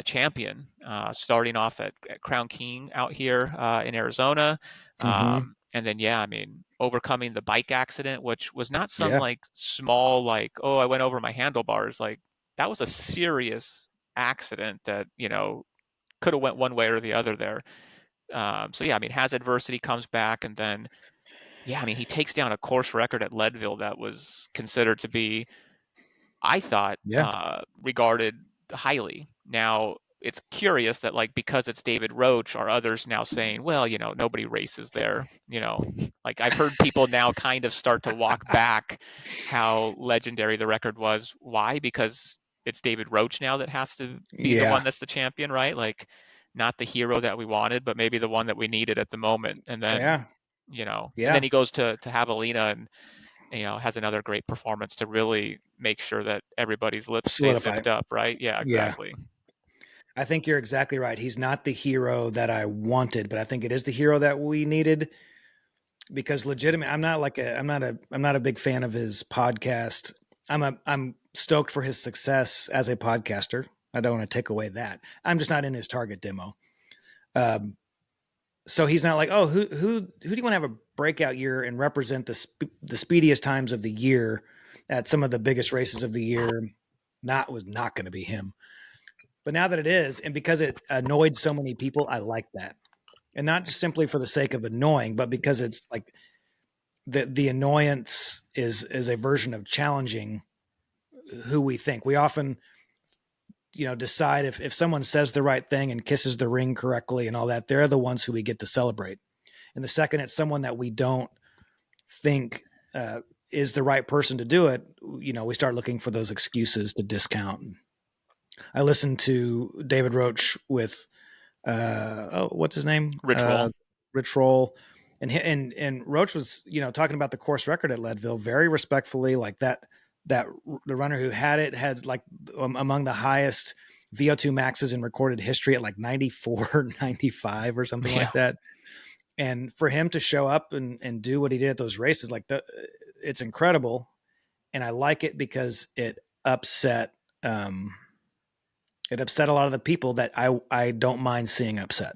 champion, starting off at Crown King out here in Arizona. Mm-hmm. And then, yeah, I mean, overcoming the bike accident, which was not some Yeah, like small, like, oh, I went over my handlebars. Like, that was a serious accident that, could have went one way or the other there. So yeah, I mean, has adversity, comes back, and then yeah, I mean, he takes down a course record at Leadville that was considered to be, I thought, yeah, regarded highly. Now, it's curious that, like, because it's David Roach, are others now saying, well, nobody races there. Like I've heard people now kind of start to walk back how legendary the record was. Why? Because it's David Roach now that has to be the yeah, one that's the champion, right? Like, not the hero that we wanted, but maybe the one that we needed at the moment. And then yeah, and then yeah. he goes to Javelina and has another great performance to really make sure that everybody's lips stay Solidify. zipped up, right? Yeah, Yeah, exactly. I think you're exactly right. He's not the hero that I wanted, but I think it is the hero that we needed because legitimate. I'm not a big fan of his podcast. I'm stoked for his success as a podcaster. I don't want to take away that. I'm just not in his target demo. Um, so he's not like, oh, who do you want to have a breakout year and represent the speediest times of the year at some of the biggest races of the year? Was not going to be him. But now that it is, and because it annoyed so many people, I like that. And not just simply for the sake of annoying, but because it's like the annoyance is a version of challenging who we think. We often, decide if someone says the right thing and kisses the ring correctly and all that, they're the ones who we get to celebrate. And the second it's someone that we don't think is the right person to do it, we start looking for those excuses to discount. I listened to David Roach with what's his name? Rich Roll. Rich Roll. And Roach was, talking about the course record at Leadville very respectfully, like that the runner who had it had like among the highest VO2 maxes in recorded history at like 94, 95 or something like that. And for him to show up and do what he did at those races, like it's incredible. And I like it because it upset a lot of the people that I don't mind seeing upset.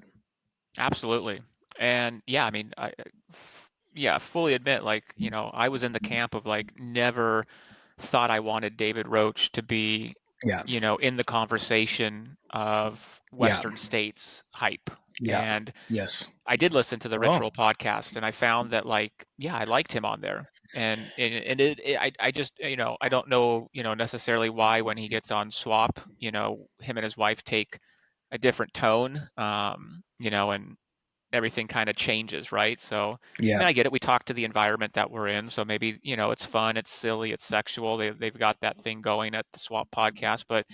Absolutely. And yeah, I mean, fully admit, like, I was in the camp of like never thought I wanted David Roach to be, Yeah. in the conversation of Western States hype. Yeah. And Yes. I did listen to the Rich Oh. Roll podcast, and I found that, like, yeah, I liked him on there. And I just, I don't know, necessarily why when he gets on Swap, him and his wife take a different tone, and everything kind of changes, right? So, I Yeah. mean, I get it. We talk to the environment that we're in, so maybe, it's fun, it's silly, it's sexual. They've got that thing going at the Swap podcast, but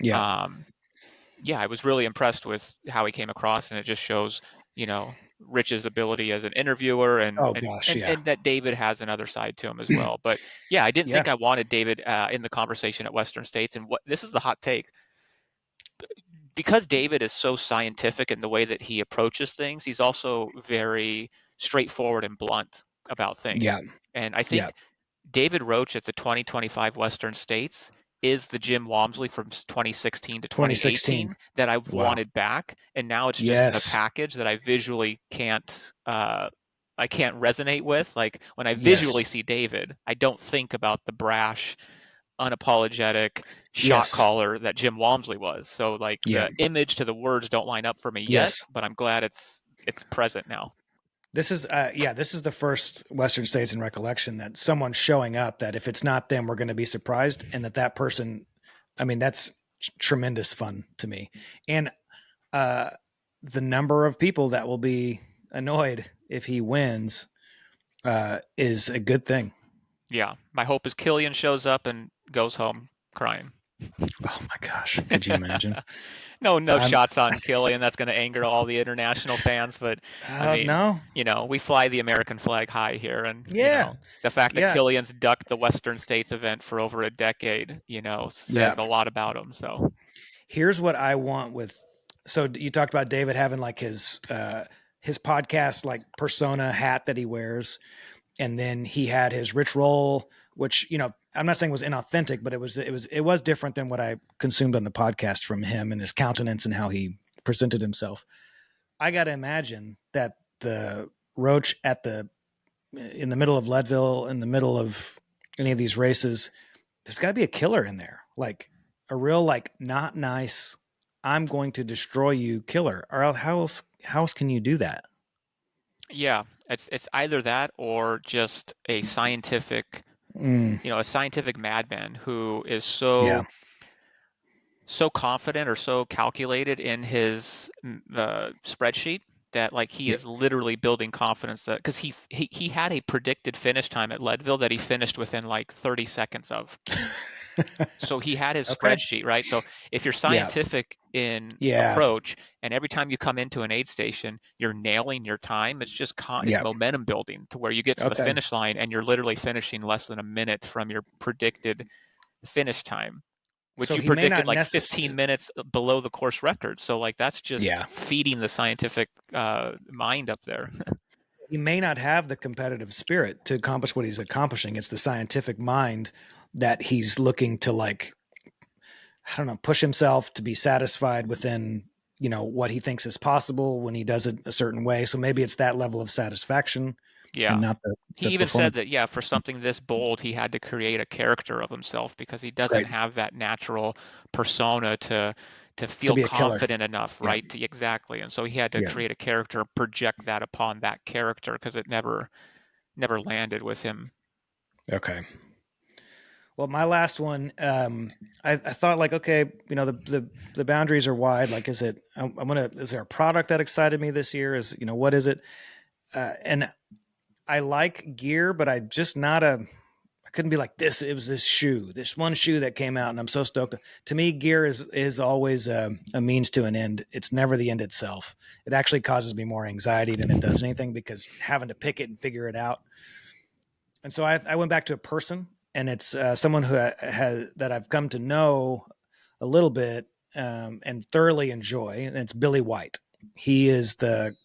Yeah. yeah, I was really impressed with how he came across, and it just shows, Rich's ability as an interviewer, and Oh and gosh. and, Yeah. and that David has another side to him as well. But yeah, I didn't Yeah. think I wanted David in the conversation at Western States. And this is the hot take. Because David is so scientific in the way that he approaches things, he's also very straightforward and blunt about Yeah. things. And I Yeah. think David Roach at the 2025 Western States is the Jim Walmsley from 2016 to 2016. 2018 that I've Wow. wanted back, and now it's just in a Yes. package that I visually I can't resonate with. Like when I visually Yes. see David, I don't think about the brash, unapologetic shot Yes. caller that Jim Walmsley was. So like Yeah. the image to the words don't line up for me yet, Yes. but I'm glad it's present now. This is this is the first Western States in recollection that someone's showing up that if it's not them, we're going to be surprised, and that person, I mean, that's tremendous fun to me. And the number of people that will be annoyed if he wins is a good thing. Yeah, my hope is Killian shows up and goes home crying. Oh my gosh, could you imagine? No I'm shots on Killian. That's going to anger all the international fans. But I mean, no. we fly the American flag high here, and Yeah. the fact that Yeah. Killian's ducked the Western States event for over a decade, Yeah. says a lot about him. So Here's what I want with. So you talked about David having like his podcast like persona hat that he wears, and then he had his Rich Roll, which I'm not saying was inauthentic, but it was different than what I consumed on the podcast from him and his countenance and how he presented himself. I got to imagine that the Roach in the middle of Leadville, in the middle of any of these races, there's got to be a killer in there, like a real like not nice, I'm going to destroy you killer. Or how else can you do that? yeah, it's either that or just a scientific, a scientific madman who is Yeah. so confident or so calculated in his spreadsheet that like he Yeah. is literally building confidence that because he had a predicted finish time at Leadville that he finished within like 30 seconds of. So he had his Okay. spreadsheet, right? So if you're Yeah. scientific in Yeah. approach and every time you come into an aid station, you're nailing your time, it's just it's Yeah. momentum building to where you get to the Okay. finish line and you're literally finishing less than a minute from your predicted finish time, which So you he may predicted not like 15 minutes below the course record. So like that's just Yeah. feeding the scientific mind up there. He may not have the competitive spirit to accomplish what he's accomplishing. It's the scientific mind that he's looking to like, I don't know, push himself to be satisfied within, what he thinks is possible when he does it a certain way. So maybe it's that level of satisfaction Yeah. and not He the even said performance. that, yeah, for something this bold, he had to create a character of himself because he doesn't Right. have that natural persona to feel be a killer. confident enough, Yeah. right? Exactly. And so he had to Yeah. create a character, project that upon that character because it never landed with him. Okay. Well, my last one, I thought like, okay, the boundaries are wide. Like, is it? Is there a product that excited me this year? What is it? And I like gear, but I just not a. I couldn't be like this. It was this one shoe that came out, and I'm so stoked. To me, gear is always a means to an end. It's never the end itself. It actually causes me more anxiety than it does anything because having to pick it and figure it out. And so I went back to a person, and it's someone who has that I've come to know a little bit and thoroughly enjoy, and it's Billy White. He is the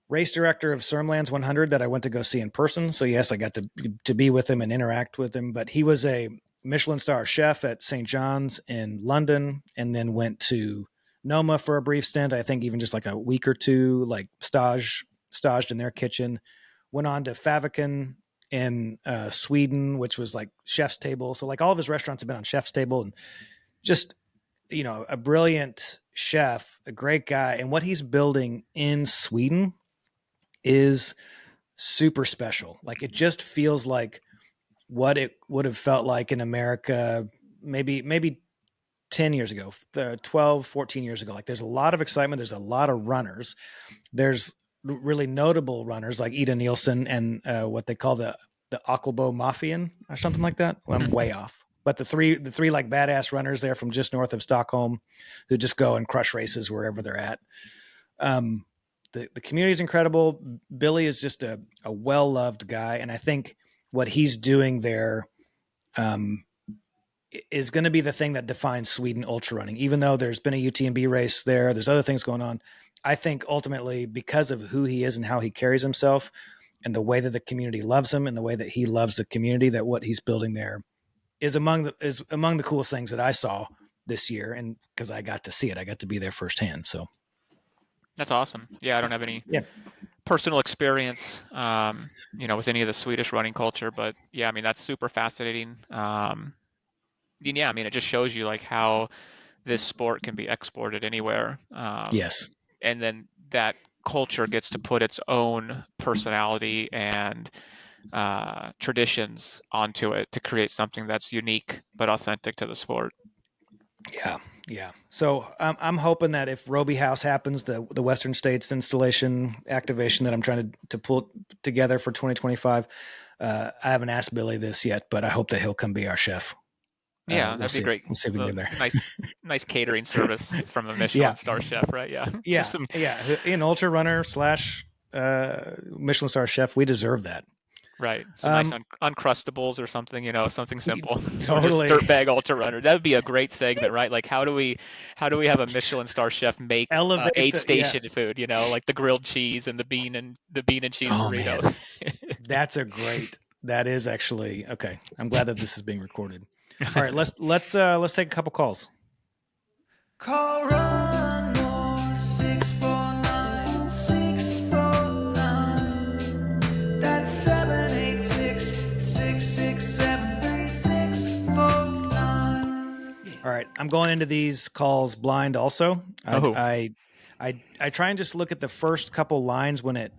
race director of Surmlands 100 that I went to go see in person. So yes, I got to be with him and interact with him. But he was a Michelin star chef at St. John's in London, and then went to Noma for a brief stint. I think even just like a week or two, like staged in their kitchen. Went on to Faviken in Sweden, which was like chef's table. So like all of his restaurants have been on chef's table, and just a brilliant chef, a great guy. And what he's building in Sweden is super special. Like it just feels like what it would have felt like in America maybe 10 years ago, 12, 14 years ago. Like there's a lot of excitement. There's a lot of runners. There's really notable runners like Ida Nielsen and what they call the Ockelbo Mafian or something like that. Well, I'm way off. But the three like badass runners there from just north of Stockholm who just go and crush races wherever they're at. The community is incredible. Billy is just a well-loved guy. And I think what he's doing there is going to be the thing that defines Sweden ultra running. Even though there's been a UTMB race there's other things going on. I think ultimately because of who he is and how he carries himself and the way that the community loves him and the way that he loves the community, that what he's building there is among the coolest things that I saw this year. And because I got to see it, I got to be there firsthand. So That's awesome. Yeah, I don't have any personal experience, with any of the Swedish running culture, but yeah, I mean, that's super fascinating. Yeah, I mean, it just shows you like how this sport can be exported anywhere. yes. And then that culture gets to put its own personality and traditions onto it to create something that's unique but authentic to the sport. Yeah. So I'm hoping that if Roby House happens, the Western States installation activation that I'm trying to pull together for 2025, I haven't asked Billy this yet, but I hope that he'll come be our chef. Yeah, that'd be great. We'll see if we can get there. Nice catering service from a Michelin Yeah. star chef, right? Yeah. Yeah. Just some An ultra runner / Michelin star chef. We deserve that. Right. Some nice Uncrustables or something, something simple. Totally. Or just dirtbag ultra runner. That would be a great segment, right? Like how do we have a Michelin star chef make Elevate aid station food, like the grilled cheese and the bean and cheese burrito. Man. That is actually okay. I'm glad that this is being recorded. All right, let's take a couple calls. Call Run More 649 649. That's 786-667-3649. All right, I'm going into these calls blind. Also, I try and just look at the first couple lines when it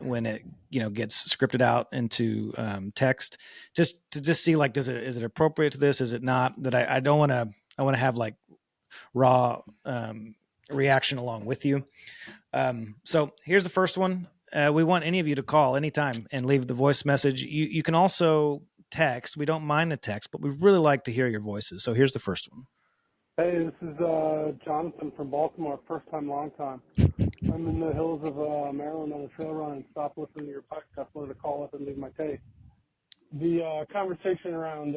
gets scripted out into text, just to see like is it appropriate to this? Is it not? That I don't want to. I want to have like raw reaction along with you. So here's the first one. We want any of you to call anytime and leave the voice message. You can also text. We don't mind the text, but we really like to hear your voices. So here's the first one. Hey, this is Jonathan from Baltimore, first time, long time. I'm in the hills of Maryland on a trail run and stopped listening to your podcast. Wanted to call up and leave my take. The conversation around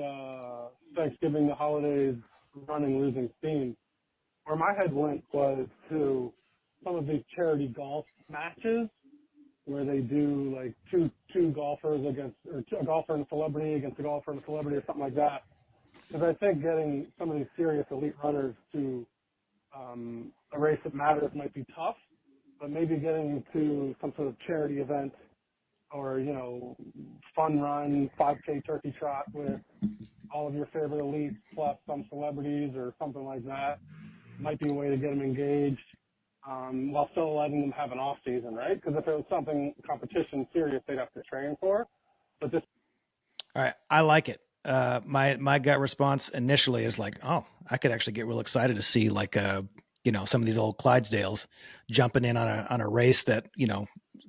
Thanksgiving, the holidays, running, losing steam, where my head went was to some of these charity golf matches where they do like two golfers against, or a golfer and a celebrity against a golfer and a celebrity or something like that. Because I think getting some of these serious elite runners to a race that matters might be tough, but maybe getting to some sort of charity event or, fun run, 5K turkey trot with all of your favorite elites plus some celebrities or something like that might be a way to get them engaged while still letting them have an off season, right? Because if it was something competition serious, they'd have to train for. But this All right, I like it. My gut response initially is like, oh, I could actually get real excited to see like some of these old Clydesdales jumping in on a race that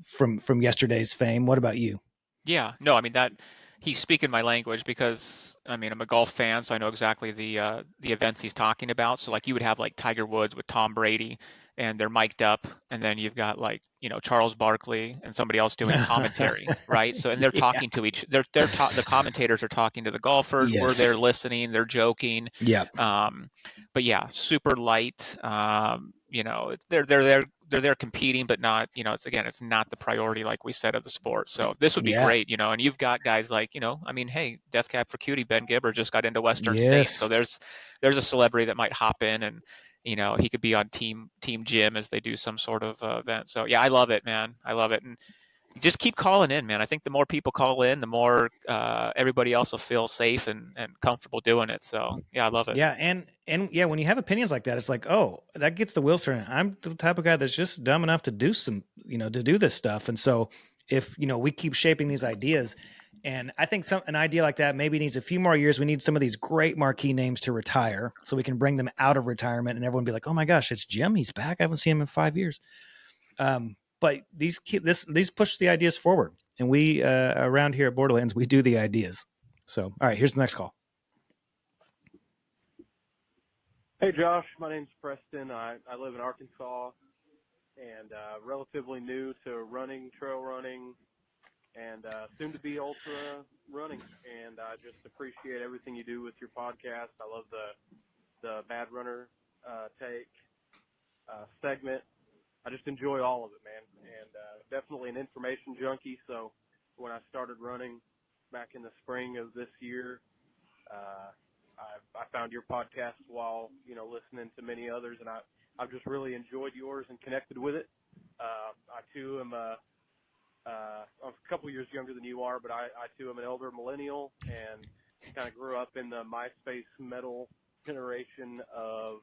from yesterday's fame. What about you? Yeah, no, I mean that he's speaking my language because I mean I'm a golf fan, so I know exactly the events he's talking about. So like you would have like Tiger Woods with Tom Brady, and they're mic'd up, and then you've got like Charles Barkley and somebody else doing commentary, right? So and they're Yeah. talking to the commentators are talking to the golfers. We're there Yes. listening. They're joking. Yep. But yeah, super light. They're there competing, but not, it's not the priority, like we said, of the sport. So this would be Yeah. great, and you've got guys like, I mean, hey, Death Cab for Cutie, Ben Gibber just got into Western States. So Yes. there's a celebrity that might hop in and, he could be on Team Jim as they do some sort of event. So yeah, I love it, man. I love it. And just keep calling in, man. I think the more people call in, the more everybody else will feel safe and comfortable doing it. So yeah, I love it. Yeah, and yeah, when you have opinions like that, it's like, oh, that gets the wheels turning. I'm the type of guy that's just dumb enough to do to do this stuff. And so if we keep shaping these ideas, and I think an idea like that maybe needs a few more years. We need some of these great marquee names to retire, so we can bring them out of retirement, and everyone be like, oh my gosh, it's Jim. He's back. I haven't seen him in 5 years. But these push the ideas forward, and we around here at Borderlands, we do the ideas. So all right, here's the next call. Hey, Josh. My name's Preston. I live in Arkansas and relatively new to running, trail running, and soon to be ultra running. And I just appreciate everything you do with your podcast. I love the Bad Runner take segment. I just enjoy all of it, man. And definitely an information junkie. So when I started running back in the spring of this year, I found your podcast while, listening to many others, and I've just really enjoyed yours and connected with it. I too am I'm a couple years younger than you are, but I too am an elder millennial and kind of grew up in the MySpace metal generation of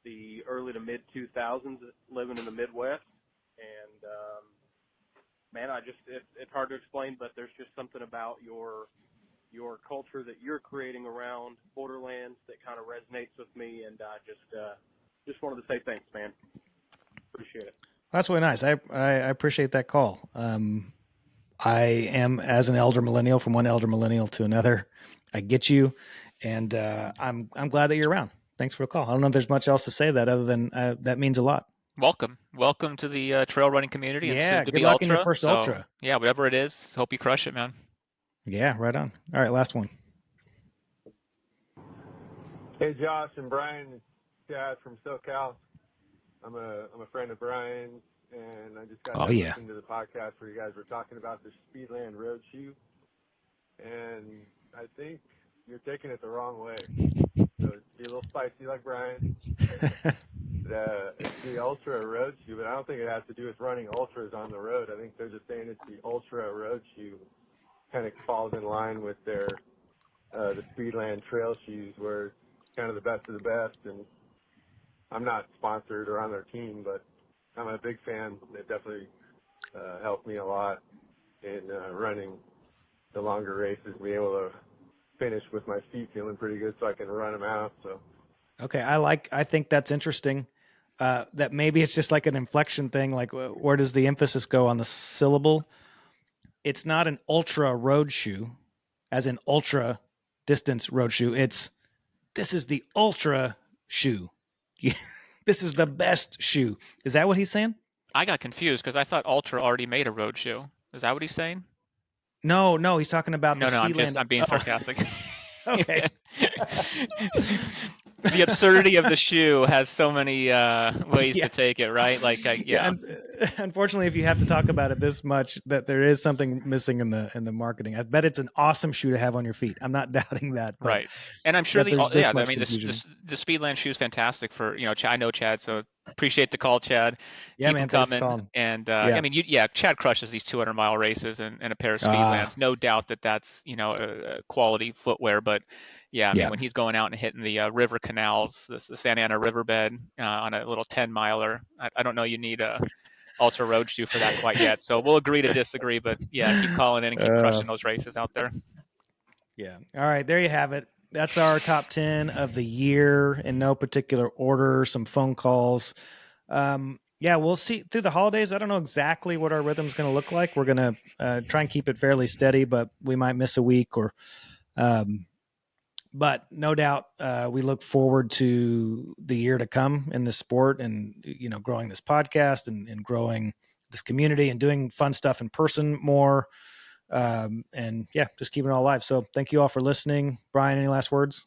the early to mid 2000s, living in the Midwest. And man, it's hard to explain, but there's just something about your culture that you're creating around Borderlands that kind of resonates with me, and I just wanted to say thanks, man. Appreciate it. That's really nice. I appreciate that call. I am, as an elder millennial, from one elder millennial to another. I get you, and I'm glad that you're around. Thanks for the call. I don't know if there's much else to say that other than that means a lot. Welcome to the trail running community, and Yeah, soon to good be luck in ultra. your first So ultra. yeah, whatever it is, hope you crush it, man. Yeah, right on. All right, last one. Hey, Josh and Brian, it's Chad from SoCal. I'm a friend of Brian's, and I just got done listening to the podcast where you guys were talking about the Speedland Road Shoe, and I think you're taking it the wrong way. So be a little spicy like Brian. It's the Ultra Road Shoe, but I don't think it has to do with running ultras on the road. I think they're just saying it's the Ultra Road Shoe. Kind of falls in line with their the Speedland Trail Shoes, where it's kind of the best of the best. And I'm not sponsored or on their team, but I'm a big fan. They've definitely helped me a lot in running the longer races, being able to finish with my feet feeling pretty good so I can run them out. So Okay, I think that's interesting. That maybe it's just like an inflection thing. Like, where does the emphasis go on the syllable? It's not an ultra road shoe, as in ultra distance road shoe. This is the ultra shoe. This is the best shoe. Is that what he's saying? I got confused because I thought Ultra already made a road shoe. Is that what he's saying? No, he's talking about No, the Speedland. I'm being sarcastic. Okay. The absurdity of the shoe has so many ways to take it, right? Like, yeah. Unfortunately, if you have to talk about it this much, that there is something missing in the marketing. I bet it's an awesome shoe to have on your feet. I'm not doubting that. Right. And I'm sure the Speedland shoe is fantastic for, I know Chad, so Appreciate the call, Chad. Yeah, Keep man. them Thanks for coming. calling. And Yeah. I mean, Chad crushes these 200-mile races and a pair of Speedlands. No doubt that that's quality footwear. But yeah, I mean, when he's going out and hitting the river canals, the Santa Ana riverbed on a little 10-miler, I don't know you need a ultra road shoe for that quite yet. So we'll agree to disagree. But yeah, keep calling in and keep crushing those races out there. Yeah. All right. There you have it. That's our top 10 of the year in no particular order, some phone calls. Yeah, we'll see through the holidays. I don't know exactly what our rhythm's going to look like. We're going to try and keep it fairly steady, but we might miss a week or, but no doubt we look forward to the year to come in this sport and, growing this podcast and growing this community and doing fun stuff in person more. And yeah, just keeping it all alive. So thank you all for listening. Brian, any last words?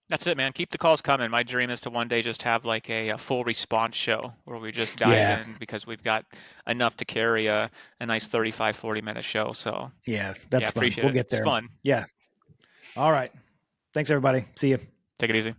That's it, man. Keep the calls coming. My dream is to one day just have like a full response show where we just dive in because we've got enough to carry a nice 35, 40-minute show. So yeah, that's fun. appreciate We'll it. get It's there. fun. Yeah. All right. Thanks, everybody. See you. Take it easy.